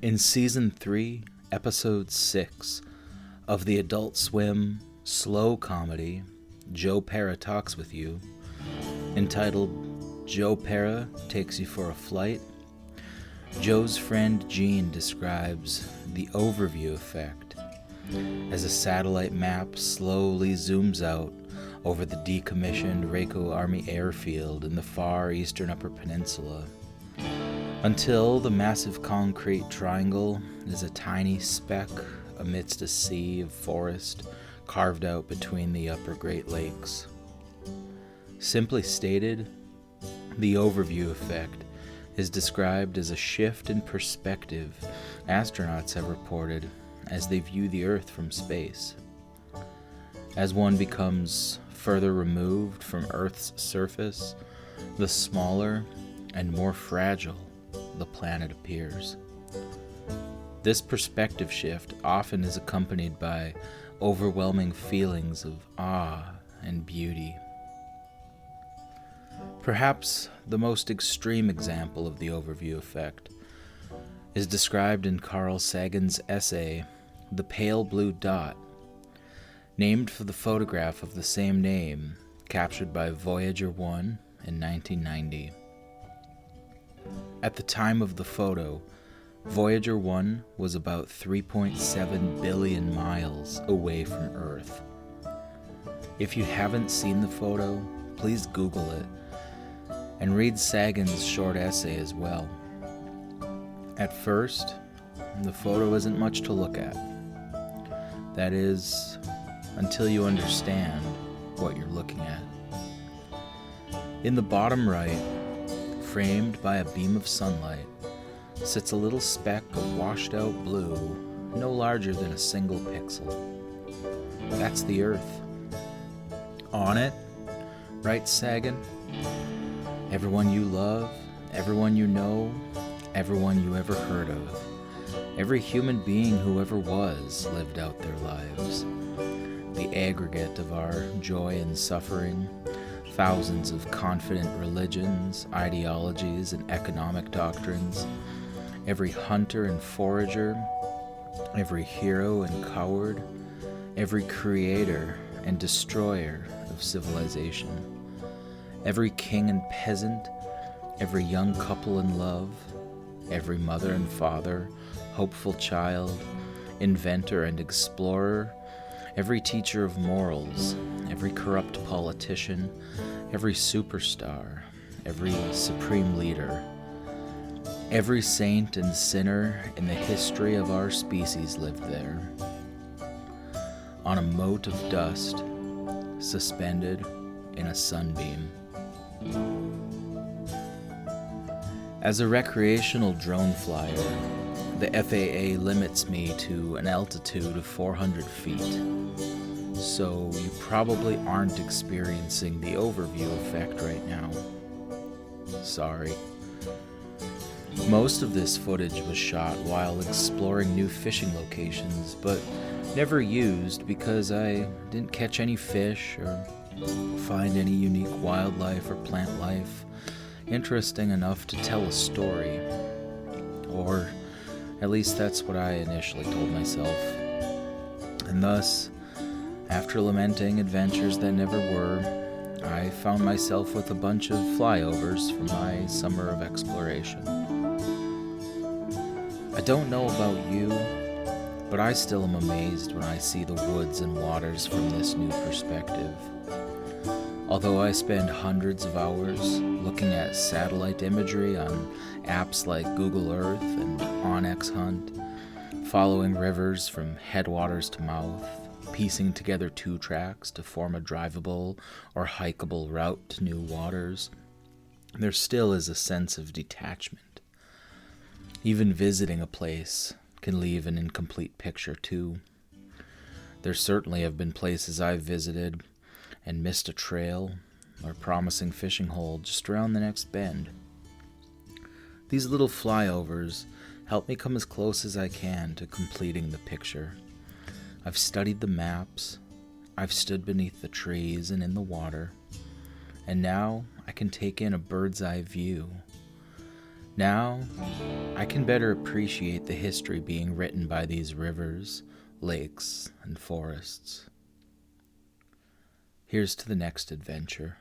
In Season 3, Episode 6 of the Adult Swim slow comedy Joe Pera Talks With You, entitled Joe Pera Takes You for a Flight, Joe's friend Gene describes the overview effect as a satellite map slowly zooms out over the decommissioned Reiko Army airfield in the far eastern Upper Peninsula, until the massive concrete triangle is a tiny speck amidst a sea of forest carved out between the upper Great Lakes. Simply stated, the overview effect is described as a shift in perspective astronauts have reported as they view the Earth from space. As one becomes further removed from Earth's surface, the smaller and more fragile the planet appears. This perspective shift often is accompanied by overwhelming feelings of awe and beauty. Perhaps the most extreme example of the overview effect is described in Carl Sagan's essay, The Pale Blue Dot, named for the photograph of the same name captured by Voyager 1 in 1990. At the time of the photo, Voyager 1 was about 3.7 billion miles away from Earth. If you haven't seen the photo, please Google it and read Sagan's short essay as well. At first, the photo isn't much to look at. That is, until you understand what you're looking at. In the bottom right, framed by a beam of sunlight, sits a little speck of washed-out blue, no larger than a single pixel. That's the Earth. On it, writes Sagan, everyone you love, everyone you know, everyone you ever heard of, every human being who ever was lived out their lives. The aggregate of our joy and suffering, thousands of confident religions, ideologies, and economic doctrines, every hunter and forager, every hero and coward, every creator and destroyer of civilization, every king and peasant, every young couple in love, every mother and father, hopeful child, inventor and explorer, every teacher of morals, every corrupt politician, every superstar, every supreme leader, every saint and sinner in the history of our species lived there, on a mote of dust, suspended in a sunbeam. As a recreational drone flyer, the FAA limits me to an altitude of 400 feet, so you probably aren't experiencing the overview effect right now. Sorry. Most of this footage was shot while exploring new fishing locations, but never used because I didn't catch any fish or find any unique wildlife or plant life interesting enough to tell a story. Or at least that's what I initially told myself. And thus, after lamenting adventures that never were, I found myself with a bunch of flyovers for my summer of exploration. I don't know about you, but I still am amazed when I see the woods and waters from this new perspective. Although I spend hundreds of hours looking at satellite imagery on apps like Google Earth and Onyx Hunt, following rivers from headwaters to mouth, piecing together 2 tracks to form a drivable or hikeable route to new waters, there still is a sense of detachment. Even visiting a place can leave an incomplete picture too. There certainly have been places I've visited and missed a trail or promising fishing hole just around the next bend. These little flyovers help me come as close as I can to completing the picture. I've studied the maps, I've stood beneath the trees and in the water, and now I can take in a bird's eye view. Now I can better appreciate the history being written by these rivers, lakes, and forests. Here's to the next adventure.